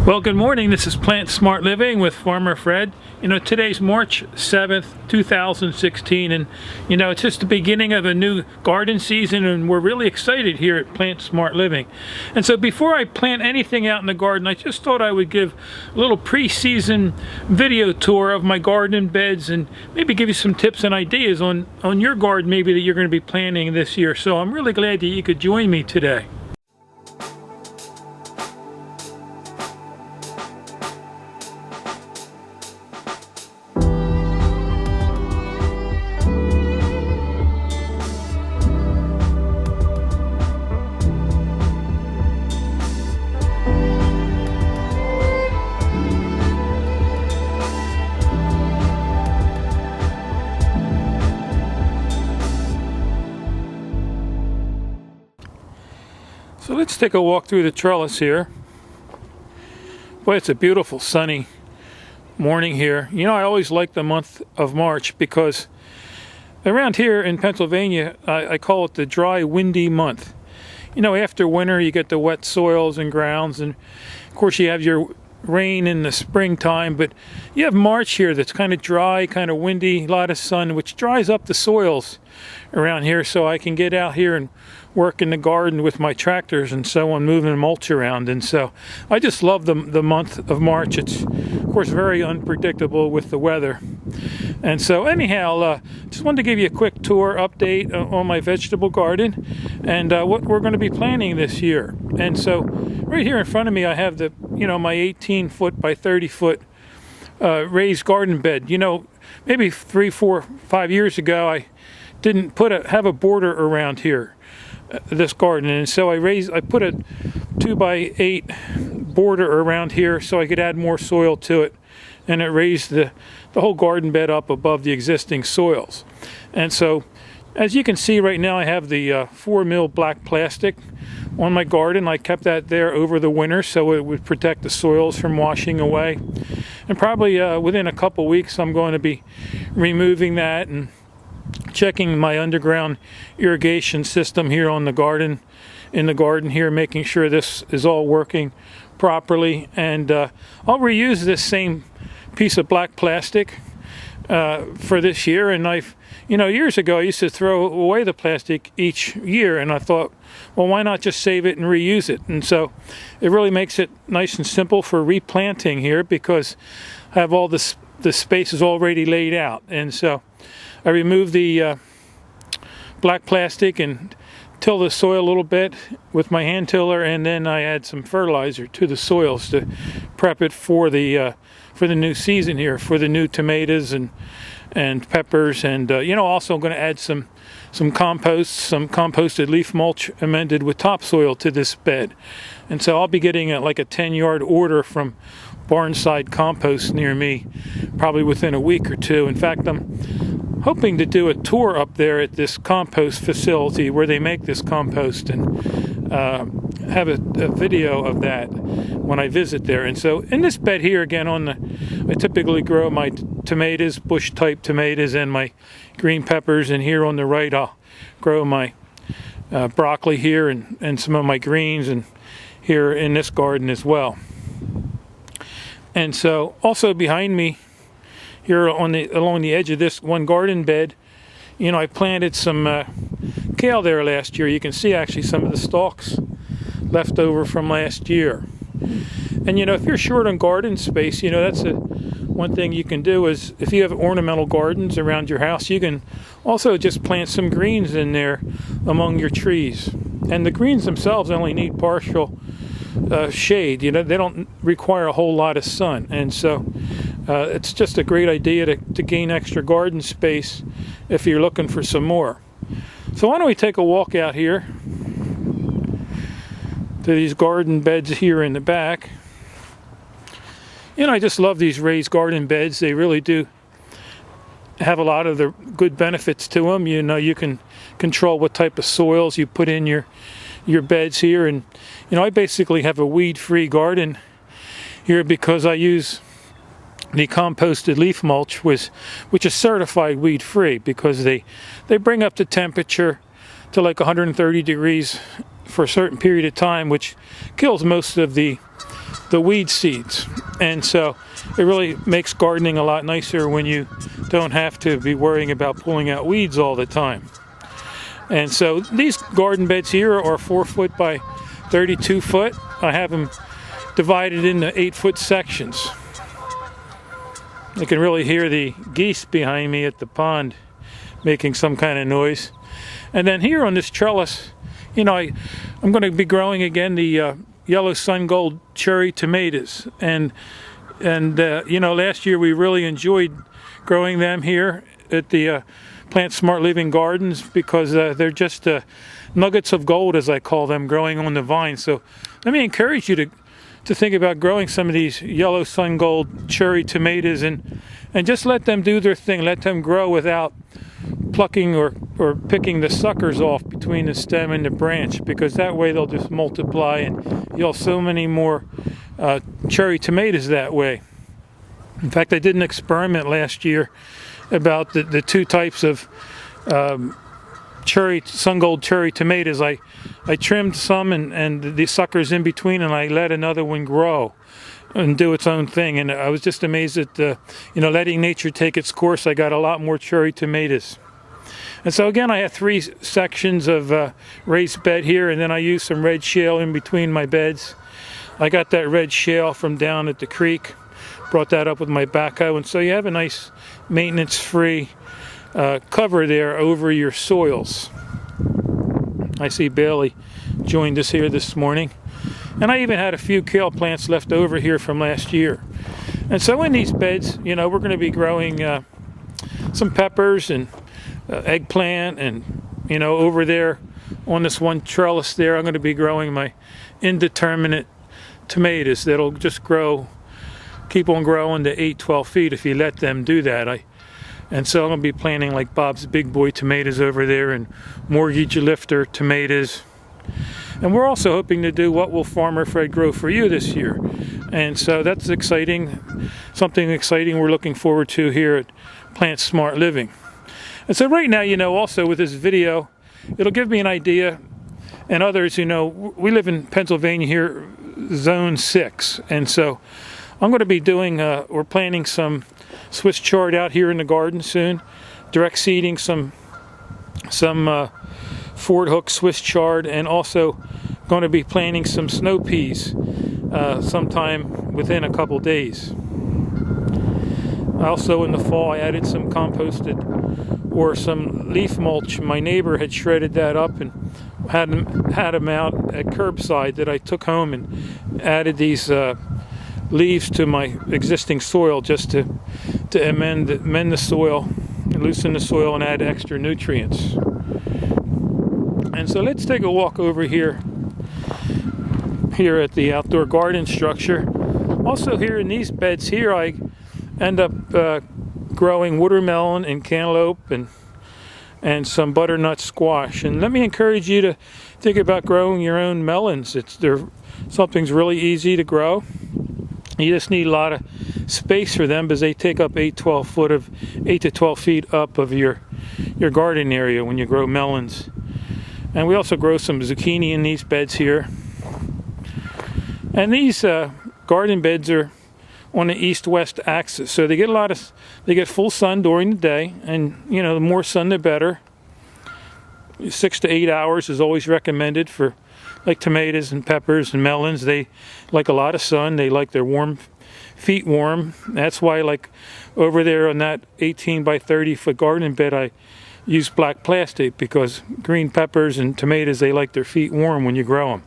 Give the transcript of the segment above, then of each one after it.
Well, good morning. This is Plant Smart Living with Farmer Fred. Today's March 7th, 2016, and it's just the beginning of a new garden season, and we're really excited here at Plant Smart Living. And so before I plant anything out in the garden, I just thought I would give a little pre-season video tour of my garden beds and maybe give you some tips and ideas on your garden maybe that you're going to be planting this year. So I'm really glad that you could join me today. So let's take a walk through the trellis here. Boy, it's a beautiful sunny morning here. I always like the month of March because around here in Pennsylvania, I call it the dry, windy month. After winter, you get the wet soils and grounds, and of course you have your rain in the springtime, but you have March here that's kind of dry, kind of windy, a lot of sun, which dries up the soils around here, so I can get out here and work in the garden with my tractors and so on, moving mulch around. And so I just love the month of March. It's of course very unpredictable with the weather. And so anyhow, just wanted to give you a quick tour update on my vegetable garden and what we're going to be planting this year. And so right here in front of me I have the my 18-foot by 30-foot raised garden bed. Maybe 3, 4, 5 years ago I didn't have a border around here, this garden, and so I put a 2x8 border around here so I could add more soil to it, and it raised the whole garden bed up above the existing soils. And so as you can see right now, I have the 4 mil black plastic on my garden. I kept that there over the winter so it would protect the soils from washing away, and probably within a couple weeks I'm going to be removing that and checking my underground irrigation system here in the garden here, making sure this is all working properly. And I'll reuse this same piece of black plastic for this year. And years ago I used to throw away the plastic each year, and I thought, well, why not just save it and reuse it? And so it really makes it nice and simple for replanting here because I have all the space is already laid out. And so I removed the black plastic and till the soil a little bit with my hand tiller, and then I add some fertilizer to the soils to prep it for the new season here, for the new tomatoes and peppers, and also I'm going to add some compost, some composted leaf mulch amended with topsoil to this bed. And so I'll be getting like a 10-yard order from Barnside Compost near me probably within a week or two. In fact, I'm hoping to do a tour up there at this compost facility where they make this compost and have a video of that when I visit there. And so in this bed here again, I typically grow my tomatoes, bush type tomatoes, and my green peppers, and here on the right I'll grow my broccoli here and some of my greens, and here in this garden as well. And so also behind me here along the edge of this one garden bed, I planted some kale there last year. You can see actually some of the stalks left over from last year. And if you're short on garden space, that's one thing you can do is if you have ornamental gardens around your house, you can also just plant some greens in there among your trees. And the greens themselves only need partial shade. They don't require a whole lot of sun, and so it's just a great idea to gain extra garden space if you're looking for some more. So why don't we take a walk out here to these garden beds here in the back. I just love these raised garden beds. They really do have a lot of the good benefits to them. You can control what type of soils you put in your beds here, and I basically have a weed-free garden here because I use the composted leaf mulch, which is certified weed-free, because they bring up the temperature to like 130 degrees for a certain period of time, which kills most of the the weed seeds. And so it really makes gardening a lot nicer when you don't have to be worrying about pulling out weeds all the time. And so these garden beds here are 4 foot by 32 foot. I have them divided into 8-foot sections. You can really hear the geese behind me at the pond making some kind of noise. And then here on this trellis, you know, I'm going to be growing again the yellow sun gold cherry tomatoes. And you know, last year we really enjoyed growing them here at the Plant Smart Living Gardens because they're just nuggets of gold, as I call them, growing on the vine. So let me encourage you to think about growing some of these yellow sun gold cherry tomatoes and just let them do their thing. Let them grow without plucking or picking the suckers off between the stem and the branch, because that way they'll just multiply and you'll have so many more cherry tomatoes that way. In fact, I did an experiment last year about the two types of sun gold cherry tomatoes. I trimmed some and the suckers in between, and I let another one grow and do its own thing. And I was just amazed at you know, letting nature take its course. I got a lot more cherry tomatoes. And so again, I have 3 sections of raised bed here, and then I use some red shale in between my beds. I got that red shale from down at the creek, brought that up with my backhoe, and so you have a nice maintenance-free cover there over your soils. I see Bailey joined us here this morning, and I even had a few kale plants left over here from last year. And so in these beds, you know, we're going to be growing some peppers and eggplant, and you know, over there on this one trellis there, I'm going to be growing my indeterminate tomatoes that'll just grow, keep on growing to 8-12 feet if you let them do that. And so I'm going to be planting like Bob's Big Boy tomatoes over there and Mortgage Lifter tomatoes. And we're also hoping to do What Will Farmer Fred Grow For You this year. And so that's exciting, something exciting we're looking forward to here at Plant Smart Living. And so right now, you know, also with this video, it'll give me an idea, and others, you know, we live in Pennsylvania here, Zone 6. And so I'm going to be doing, we're planting some Swiss chard out here in the garden soon, direct seeding some Ford Hook Swiss chard, and also going to be planting some snow peas sometime within a couple days. Also in the fall, I added some composted or some leaf mulch. My neighbor had shredded that up and had them out at curbside that I took home and added these leaves to my existing soil just to amend the soil, loosen the soil, and add extra nutrients. And so let's take a walk over here at the outdoor garden structure. Also here in these beds here, I end up growing watermelon and cantaloupe and some butternut squash. And let me encourage you to think about growing your own melons. Something's really easy to grow. You just need a lot of space for them because they take up 8 to 12 feet up of your garden area when you grow melons. And we also grow some zucchini in these beds here. And these garden beds are on the east-west axis, so they get full sun during the day, and you know, the more sun the better. 6 to 8 hours is always recommended for like tomatoes and peppers and melons. They like a lot of sun. They like their feet warm. That's why, like over there on that 18 by 30 foot garden bed, I use black plastic, because green peppers and tomatoes, they like their feet warm when you grow them.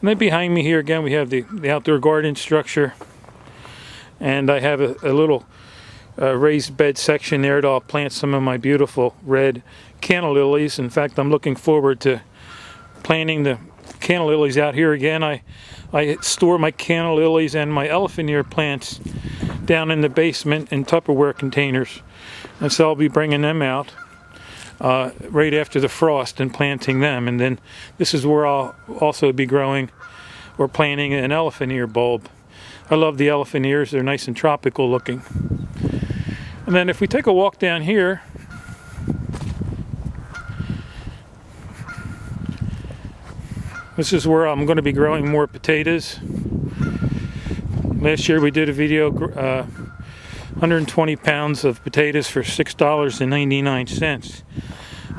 And then behind me here again, we have the outdoor garden structure, and I have a little raised bed section there that I'll plant some of my beautiful red canna lilies. In fact, I'm looking forward to planting the canna lilies out here again. I store my canna lilies and my elephant ear plants down in the basement in Tupperware containers, and so I'll be bringing them out right after the frost and planting them. And then this is where I'll also be growing or planting an elephant ear bulb. I love the elephant ears. They're nice and tropical looking. And then if we take a walk down here, This is where I'm going to be growing more potatoes. Last year we did a video, 120 pounds of potatoes for $6.99.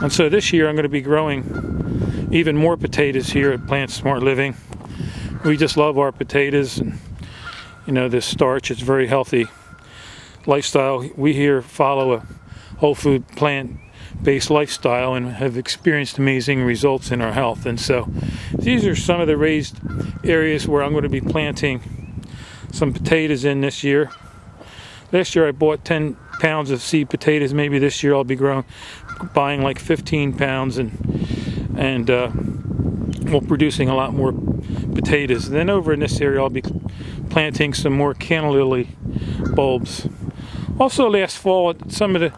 And so this year I'm going to be growing even more potatoes here at Plant Smart Living. We just love our potatoes, and you know, this starch, it's very healthy lifestyle. We here follow a whole food plant-based lifestyle and have experienced amazing results in our health. And so these are some of the raised areas where I'm going to be planting some potatoes in this year. Last year I bought 10 pounds of seed potatoes. Maybe this year I'll be buying like 15 pounds and producing a lot more potatoes. And then over in this area I'll be planting some more canna lily bulbs. Also last fall at some of the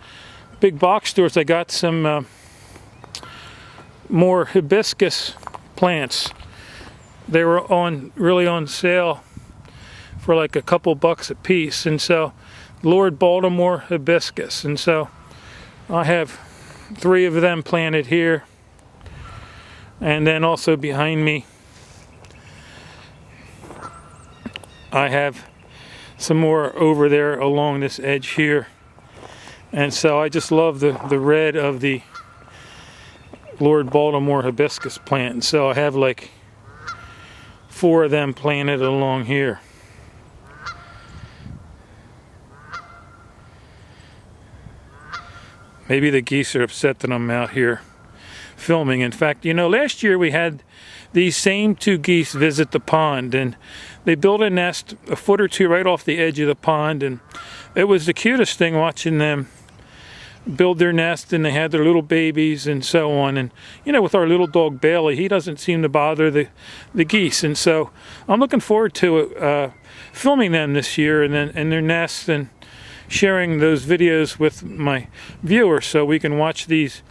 big box stores I got some more hibiscus plants. They were really on sale for like a couple bucks a piece, and so Lord Baltimore hibiscus, and so I have 3 of them planted here, and then also behind me I have some more over there along this edge here. And so I just love the red of the Lord Baltimore hibiscus plant, and so I have like 4 of them planted along here. Maybe the geese are upset that I'm out here filming. In fact, you know, last year we had these same 2 geese visit the pond, and they built a nest a foot or 2 right off the edge of the pond, and it was the cutest thing watching them build their nest, and they had their little babies and so on. And you know, with our little dog Bailey, he doesn't seem to bother the geese, and so I'm looking forward to filming them this year and their nests, and sharing those videos with my viewers so we can watch these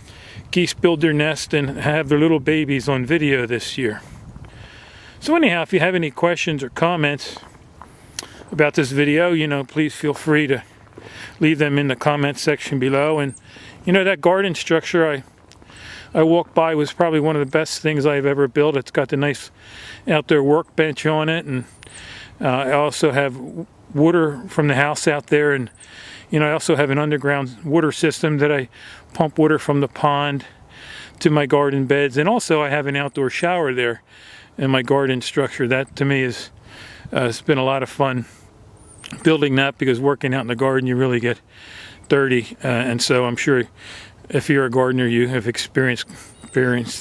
geese build their nest and have their little babies on video this year. So anyhow, if you have any questions or comments about this video, you know, please feel free to leave them in the comment section below. And you know, that garden structure I walked by was probably one of the best things I've ever built. It's got the nice outdoor workbench on it, and I also have water from the house out there, and you know, I also have an underground water system that I pump water from the pond to my garden beds, and also I have an outdoor shower there in my garden structure. That to me is it's been a lot of fun building that, because working out in the garden you really get dirty, and so I'm sure if you're a gardener you have experienced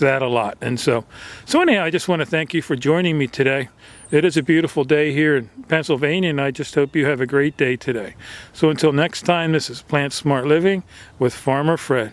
that a lot. And so anyhow, I just want to thank you for joining me today. It is a beautiful day here in Pennsylvania, and I just hope you have a great day today. So until next time, this is Plant Smart Living with Farmer Fred.